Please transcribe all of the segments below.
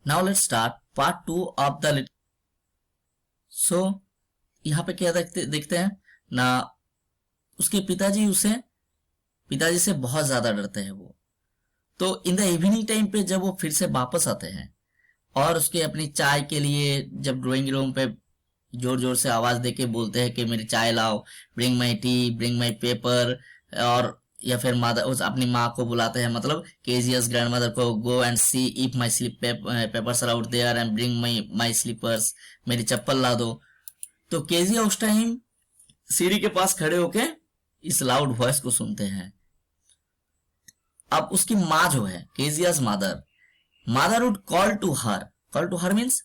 Now let's start part 2 of the so यहाँ पे क्या देखते हैं ना, उसके पिताजी से बहुत ज्यादा डरते हैं वो। तो इन द इवनिंग टाइम पे जब वो फिर से वापस आते हैं और उसके अपनी चाय के लिए जब ड्राइंग रूम पे जोर जोर से आवाज देके बोलते हैं कि मेरी चाय लाओ, bring my T, bring my paper, और या फिर मदर उस अपनी माँ को बुलाते हैं, मतलब केजीएस ग्रैंडमदर को, go and see if my slippers are out there and bring my slippers, मेरी चप्पल ला दो। तो केजिया उस टाइम सीढ़ी के पास खड़े होके इस लाउड वॉइस को सुनते हैं। अब उसकी माँ जो है Kezia's mother would call to her means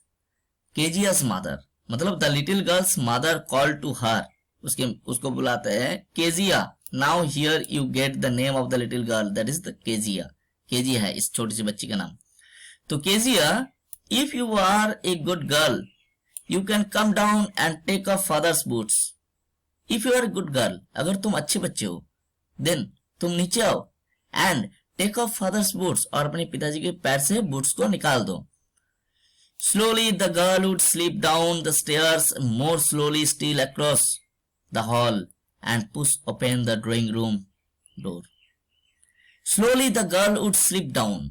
Kezia's mother, मतलब the little girl's mother call to her, उसको बुलाते हैं Kezia. Now here you get the name of the little girl, that is the Kezia. Kezia है इस छोटी सी बच्ची का नाम। तो Kezia, if you are a good girl you can come down and take up father's boots. If you are a good girl, अगर तुम अच्छे बच्चे हो देन तुम नीचे आओ and take up father's boots, और अपने पिताजी के पैर से बूट्स को निकाल दो। Slowly the girl would slip down the stairs, more slowly still across the hall, and push open the drawing room door. Slowly the girl would slip down.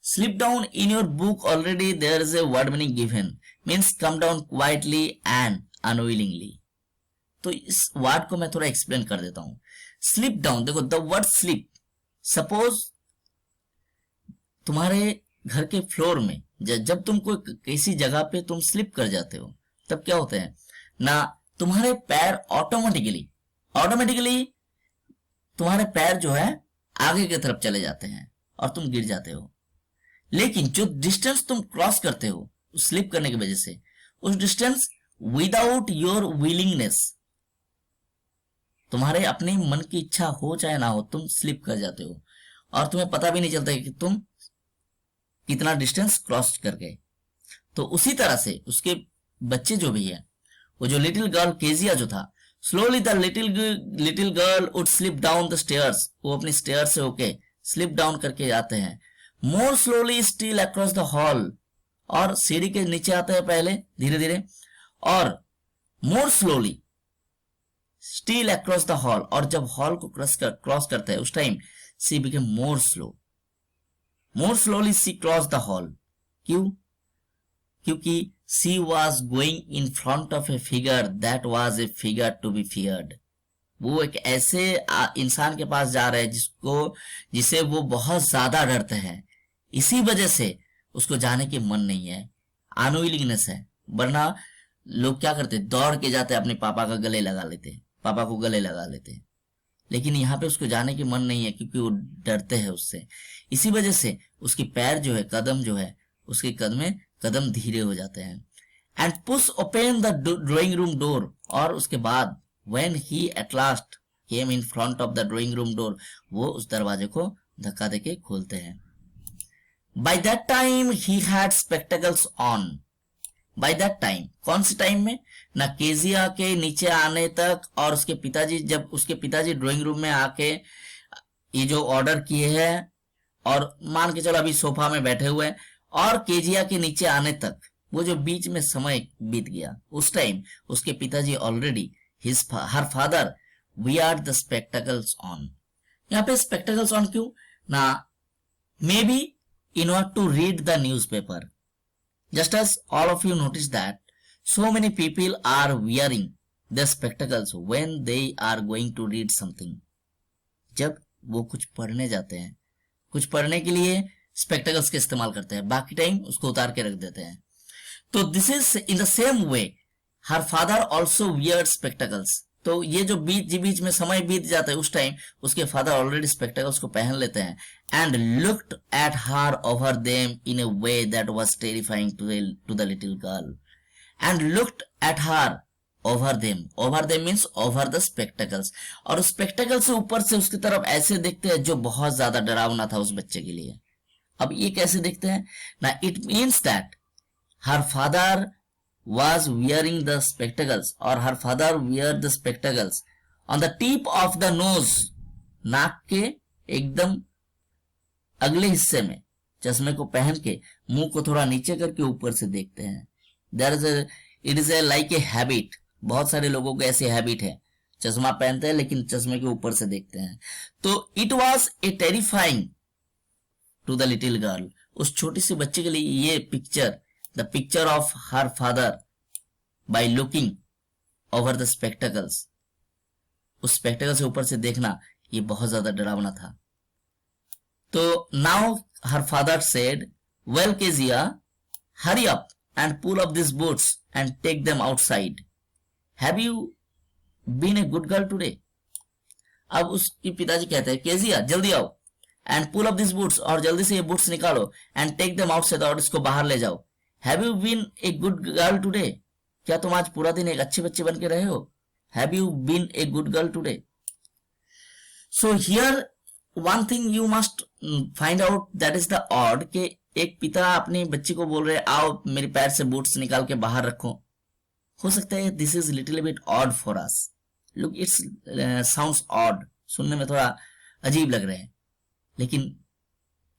Slip down, in your book already there is a word meaning given, means come down quietly and unwillingly. तो इस word को मैं थोड़ा explain कर देता हूं। Slip down, देखो the word slip, suppose तुम्हारे घर के फ्लोर में जब तुम कोई किसी जगह पे तुम स्लिप कर जाते हो तब क्या होता है ना, तुम्हारे पैर ऑटोमेटिकली तुम्हारे पैर जो है आगे की तरफ चले जाते हैं और तुम गिर जाते हो। लेकिन जो डिस्टेंस तुम क्रॉस करते हो स्लिप करने की वजह से, उस डिस्टेंस विदाउट योर विलिंगनेस, तुम्हारे अपने मन की इच्छा हो चाहे ना हो, तुम स्लिप कर जाते हो और तुम्हें पता भी नहीं चलता कि तुम कितना डिस्टेंस क्रॉस कर गए। तो उसी तरह से उसके बच्चे जो भी है, वो जो लिटिल गर्ल केजिया जो था, slowly the little girl would slip down the stairs, वो अपनी स्टेयर से होके स्लिप डाउन करके जाते हैं। मोर slowly still across the hall, और सीढ़ी के नीचे आते हैं पहले धीरे धीरे, और मोर slowly still across the hall, और जब हॉल को क्रॉस करते हैं उस time C became more slow. More slowly she crossed the hall. क्यों? क्योंकि she was going in front of a figure that was a figure to be feared. वो एक ऐसे इंसान के पास जा रहे हैं जिसे वो बहुत ज्यादा डरते हैं, इसी वजह से उसको जाने की मन नहीं है, अनविलिंगनेस है। वरना लोग क्या करते, दौड़ के जाते अपने पापा को गले लगा लेते, लेकिन यहाँ पे उसको जाने की मन नहीं है क्योंकि वो डरते हैं उससे। इसी वजह से उसकी पैर जो है, कदम जो है, उसके कदम धीरे हो जाते हैं। And push open the drawing room door, और उसके बाद when he at last came in front of the drawing room door, वो उस दरवाजे को धक्का देके खोलते हैं। By that time he had spectacles on. By that time, कौन से टाइम में ना, केजिया के नीचे आने तक और उसके पिताजी, जब उसके पिताजी ड्राइंग रूम में आके ये जो ऑर्डर किए हैं और मान के चलो अभी सोफा में बैठे हुए हैं, और केजिया के नीचे आने तक वो जो बीच में समय बीत गया, उस टाइम उसके पिताजी already her father weird the spectacles on. यहाँ पे स्पेक्टेकल्स ऑन क्यों ना, may be in order to read the newspaper. Just as all of you notice that so many people are wearing the spectacles when they are going to read something. जब वो कुछ पढ़ने जाते हैं, कुछ पढ़ने के लिए स्पेक्टेकल्स का इस्तेमाल करते हैं, बाकी टाइम उसको उतार के रख देते हैं। तो this is in the same way her father also weird spectacles. तो ये जो बीच में समय बीत जाता है उस टाइम उसके फादर ऑलरेडी स्पेक्टेकल्स को पहन लेते हैं। And looked at her over them in a way that was terrifying to the little girl. And looked at her over them means over the spectacles, और स्पेक्टेकल से ऊपर से उसकी तरफ ऐसे देखते हैं जो बहुत ज्यादा डरावना था उस बच्चे के लिए। अब ये कैसे देखते हैं ना, it means that her father was wearing the spectacles, or her father wear the spectacles on the tip of the nose, नाक के एकदम अगले हिस्से में, चश्मे को पहन के मुंह को थोड़ा नीचे करके ऊपर से देखते हैं। It is a like a habit. बहुत सारे लोगों को ऐसी हैबिट है, चश्मा पहनते हैं लेकिन चश्मे के ऊपर से देखते हैं। तो it was a terrifying to the little girl. उस छोटी सी बच्चे के लिए ये picture, the picture of her father by looking over the spectacles, उस स्पेक्टेकल से ऊपर से देखना, ये बहुत ज्यादा डरावना था। तो now her father said, well Kezia, hurry up and pull up this boots and take them outside. Have you been a good girl today? अब उसके पिताजी कहते हैं, केजिया जल्दी आओ, and pull up this boots, और जल्दी से ये बूट्स निकालो, एंड टेक देम आउटसाइड, और इसको बाहर ले जाओ। Have you been a good girl today? क्या तुम आज पूरा दिन एक अच्छे बच्चे बन के रहे हो? Have you been a good girl today? So here one thing you must find out, that is the odd, कि एक पिता अपने बच्चे को बोल रहे आओ मेरे पैर से बूट्स निकाल के बाहर रखो। हो सकता है this is little bit odd for us, look it's sounds odd, सुनने में थोड़ा अजीब लग रहे हैं, लेकिन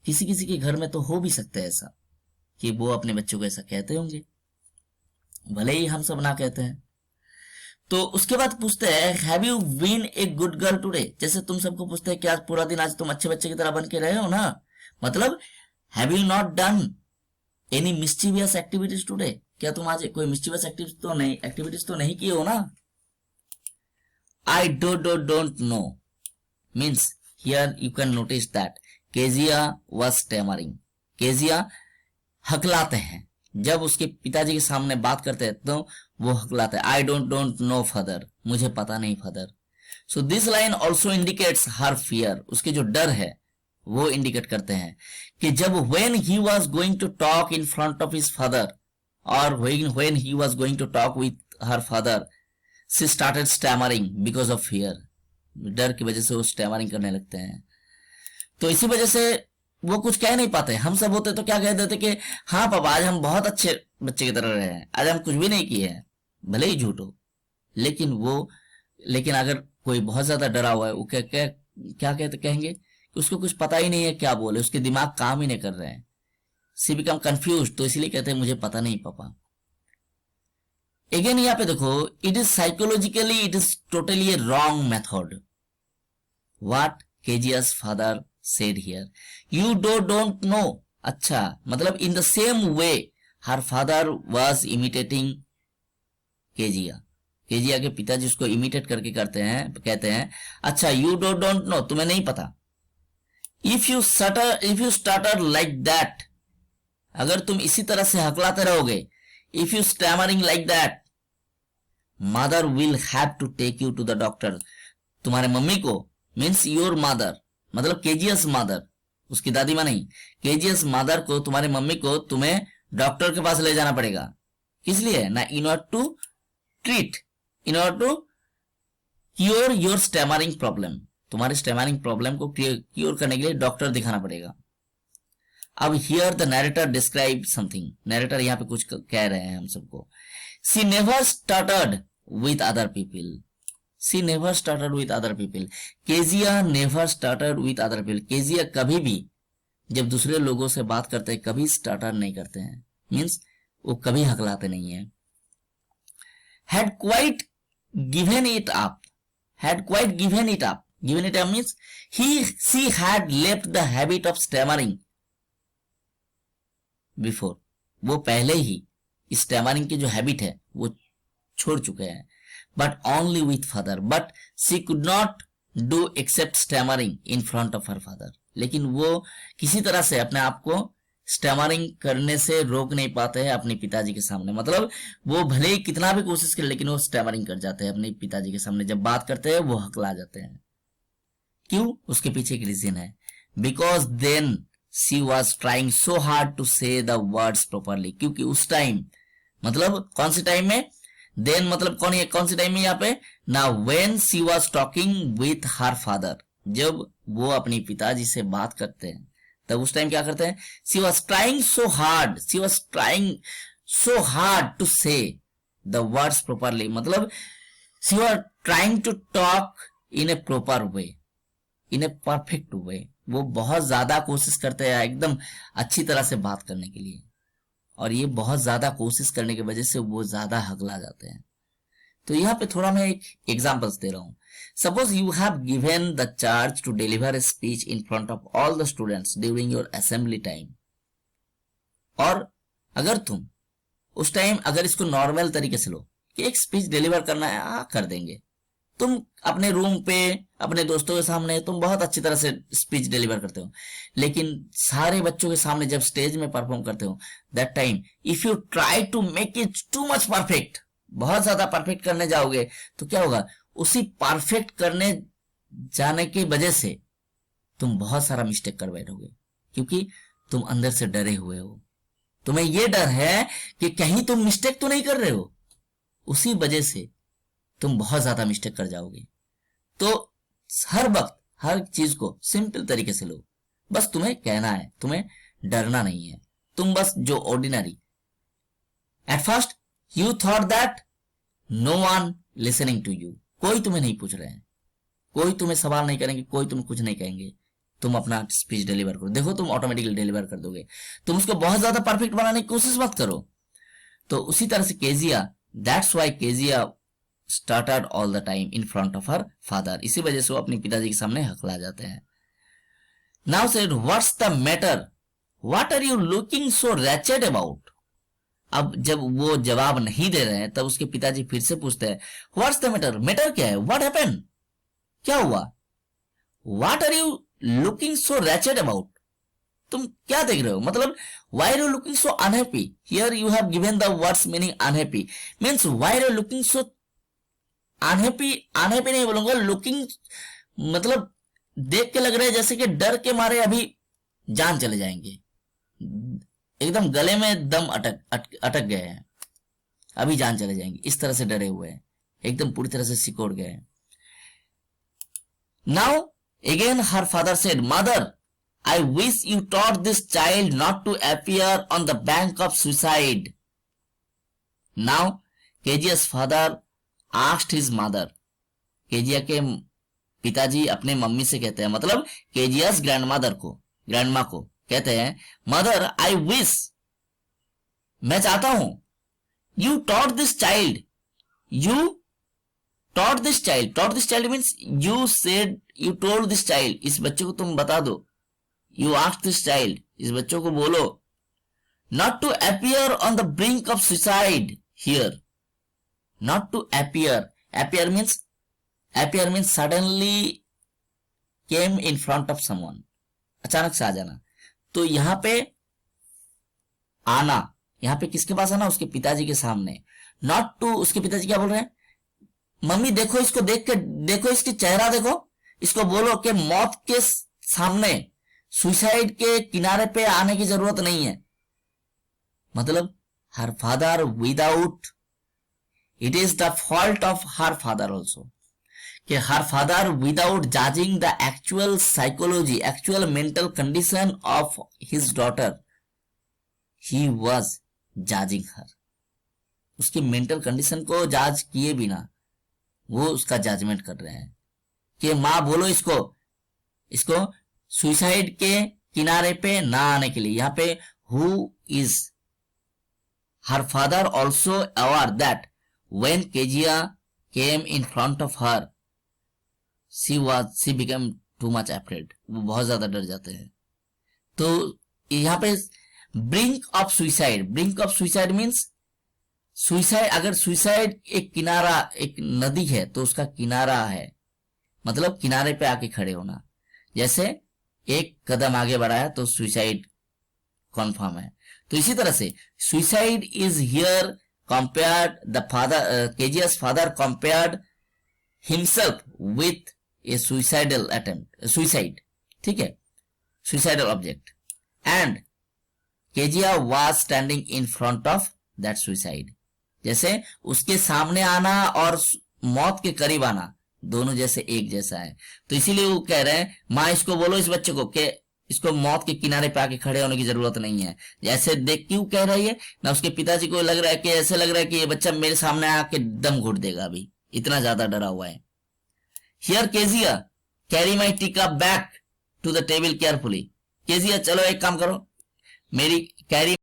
किसी किसी के घर में तो हो भी सकता है ऐसा कि वो अपने बच्चों को ऐसा कहते होंगे, भले ही हम सब ना कहते हैं। तो उसके बाद पूछते हैं, have you been a good girl today? जैसे तुम सबको पूछते हैं कि आज पूरा दिन आज तुम अच्छे बच्चे की तरह बन के रहे हो ना, मतलब have you not done any mischievous activities today? क्या तुम आज कोई मिस्चीवियस एक्टिविटीज तो नहीं किए हो ना? I don't know means here you can notice that Kezia was stammering. Kezia हकलाते हैं, जब उसके पिताजी के सामने बात करते हैं तो वो हकलाते हैं, I don't know father, मुझे पता नहीं father. So this line also indicates her fear, उसके जो डर है वो इंडिकेट करते हैं कि जब when he was going to talk in front of his father or when he was going to talk with her father, she started stammering because of fear. डर की वजह से वो स्टैमरिंग करने लगते हैं। तो इसी वजह से वो कुछ कह नहीं पाते। हम सब होते तो क्या कह देते कि हाँ पापा आज हम बहुत अच्छे बच्चे की तरह रहे हैं, आज हम कुछ भी नहीं किए हैं, भले ही झूठ हो। लेकिन अगर कोई बहुत ज्यादा डरा हुआ है, वो क्या कहते कहेंगे कि उसको कुछ पता ही नहीं है क्या बोले, उसके दिमाग काम ही नहीं कर रहे हैं, सी बिकम कंफ्यूज, तो इसलिए कहते हैं मुझे पता नहीं पापा। अगेन यहाँ पे देखो, it is psychologically it is totally a wrong method. What Kezia's father said here, you don't know. अच्छा, मतलब in the same way her father was imitating Kezia. Kezia के पिताजी उसको इमिटेट करके कहते हैं अच्छा यू डोंट नो, तुम्हें नहीं पता। If you starter like that, अगर तुम इसी तरह से हकलाते रहोगे, if you stammering like that, mother will have to take you to the doctor. तुम्हारे मम्मी को means your mother, मतलब केजियस मदर, उसकी दादी माँ नहीं, केजियस मदर को, तुम्हारी मम्मी को तुम्हें डॉक्टर के पास ले जाना पड़ेगा। किस लिए ना, in order to treat, in order to cure your stammering problem, तुम्हारी स्टैमरिंग प्रॉब्लम को क्योर करने के लिए डॉक्टर दिखाना पड़ेगा। अब here the narrator describe something, narrator यहाँ पे कुछ कह रहे हैं हम सबको। She never started with other people, she never started with other people, Kezia never started with other people. Kezia कभी भी जब दूसरे लोगों से बात करते हैं कभी स्टार्टर नहीं करते हैं, मीन्स वो कभी हकलाते नहीं है। had quite given it up, given it up means she had left the habit of stammering before, वो पहले ही स्टैमरिंग की जो हैबिट है वो छोड़ चुके हैं। But only with father, but she could not do except stammering in front of her father, लेकिन वो किसी तरह से अपने आप को स्टैमरिंग करने से रोक नहीं पाते हैं अपने पिताजी के सामने। मतलब वो भले ही कितना भी कोशिश करे लेकिन वो स्टैमरिंग कर जाते हैं अपने पिताजी के सामने, जब बात करते हैं वो हकला जाते हैं। क्यों? उसके पीछे एक रीजन है, because then she was trying so hard to say the words properly. क्योंकि उस टाइम, मतलब कौन से टाइम में, देन मतलब कौन से टाइम में यहाँ पे ना, when she was talking with her father, जब वो अपने पिताजी से बात करते हैं तब उस टाइम क्या करते हैं, she was trying so hard to say the words properly, मतलब she was trying to talk in a proper way, in a perfect way, वो बहुत ज्यादा कोशिश करते हैं एकदम अच्छी तरह से बात करने के लिए, और ये बहुत ज्यादा कोशिश करने की वजह से वो ज्यादा हकला जाते हैं। तो यहाँ पे थोड़ा मैं एक एग्जांपल्स दे रहा हूँ। Suppose you have given the charge to deliver a speech in front of all the students during your assembly time, और अगर तुम उस टाइम अगर इसको नॉर्मल तरीके से लो कि एक स्पीच डिलीवर करना है, कर देंगे। तुम अपने रूम पे अपने दोस्तों के सामने तुम बहुत अच्छी तरह से स्पीच डिलीवर करते हो, लेकिन सारे बच्चों के सामने जब स्टेज में परफॉर्म करते हो, that time if you try to make it too much perfect, बहुत ज्यादा परफेक्ट करने जाओगे तो क्या होगा, उसी परफेक्ट करने जाने की वजह से तुम बहुत सारा मिस्टेक कर बैठोगे, क्योंकि तुम अंदर से डरे हुए हो। तुम्हें यह डर है कि कहीं तुम मिस्टेक तो नहीं कर रहे हो, उसी वजह से तुम बहुत ज्यादा मिस्टेक कर जाओगे। तो हर वक्त हर चीज को सिंपल तरीके से लो, बस तुम्हें कहना है, तुम्हें डरना नहीं है। तुम बस जो ordinary, at first you thought that no one listening to you, कोई तुम्हें नहीं पूछ रहे हैं, कोई तुम्हें सवाल नहीं करेंगे, कोई तुम्हें कुछ नहीं कहेंगे, तुम अपना स्पीच डिलीवर करो, देखो तुम ऑटोमेटिकली डिलीवर कर दोगे। तुम उसको बहुत ज्यादा परफेक्ट बनाने की कोशिश मत करो। तो उसी तरह से Kezia, that's why Kezia started all the time in front of her father, इसी वजह से वो अपने पिताजी के सामने हकला जाते हैं। Now said what's the matter, what are you looking so wretched about. अब जब वो जवाब नहीं दे रहे हैं तब उसके पिताजी फिर से पूछते हैं व्हाट्स द मैटर, मैटर क्या है, व्हाट हैपेंड, क्या हुआ, what are you looking so wretched about, तुम क्या देख रहे हो, मतलब why are you looking so unhappy, here you have given the words meaning unhappy, means why are you looking so unhappy, unhappy नहीं बोलूंगा, looking मतलब देख के लग रहा है जैसे कि डर के मारे अभी जान चले जाएंगे, एकदम गले में दम अटक गए हैं, अभी जान चले जाएंगे, इस तरह से डरे हुए हैं, एकदम पूरी तरह से सिकोड़ गए हैं। Now again her father said mother I wish you taught this child not to appear on the bank of suicide. Now, Kejia's father asked his mother. Kezia के पिताजी अपने मम्मी से कहते हैं, मतलब केजिया's ग्रैंडमदर को, ग्रैंडमा को कहते हैं, मदर आई विश, मैं चाहता हूं, you taught this child, you taught this child, taught this child means you said, you told this child, इस बच्चे को तुम बता दो, You asked this child, इस बच्चों को बोलो, not to appear on the brink of suicide here, not to appear, appear means suddenly came in front of someone, अचानक से आ जाना। तो यहाँ पे आना, यहाँ पे किसके पास आना, उसके पिताजी के सामने, not to, उसके पिताजी क्या बोल रहे हैं, मम्मी देखो इसको, देख के देखो इसकी चेहरा देखो, इसको बोलो कि मौत के सामने, सुसाइड के किनारे पे आने की जरूरत नहीं है। मतलब her father without, it is the fault of her father also, कि her father without judging the actual psychology, actual mental condition of his daughter, he was judging her, उसकी मेंटल कंडीशन को जज किए बिना वो उसका जजमेंट कर रहे हैं कि मां बोलो इसको सुसाइड के किनारे पे ना आने के लिए। यहाँ पे who is her father also aware that when Kezia came in front of her she become too much afraid, वो बहुत ज्यादा डर जाते हैं। तो यहाँ पे brink of suicide means suicide, अगर सुसाइड एक किनारा, एक नदी है तो उसका किनारा है, मतलब किनारे पे आके खड़े होना, जैसे एक कदम आगे बढ़ा है तो सुसाइड कॉन्फर्म है। तो इसी तरह से suicide is here compared, the father, Kezia's father compared himself with a suicidal attempt, suicide, ठीक है, suicidal object, and Kezia was standing in front of that suicide, जैसे उसके सामने आना और मौत के करीब आना दोनों जैसे एक जैसा है। तो इसीलिए वो कह रहे हैं माँ इसको बोलो, इस बच्चे को, कि इसको मौत के किनारे पे आके खड़े होने की जरूरत नहीं है। जैसे देख क्यों कह रही है ना, उसके पिताजी को लग रहा है कि ऐसे लग रहा है कि ये बच्चा मेरे सामने आके दम घुट देगा, अभी इतना ज्यादा डरा हुआ है। Here Kezia carry my tea back to the table carefully. Kezia चलो एक काम करो, मेरी कैरी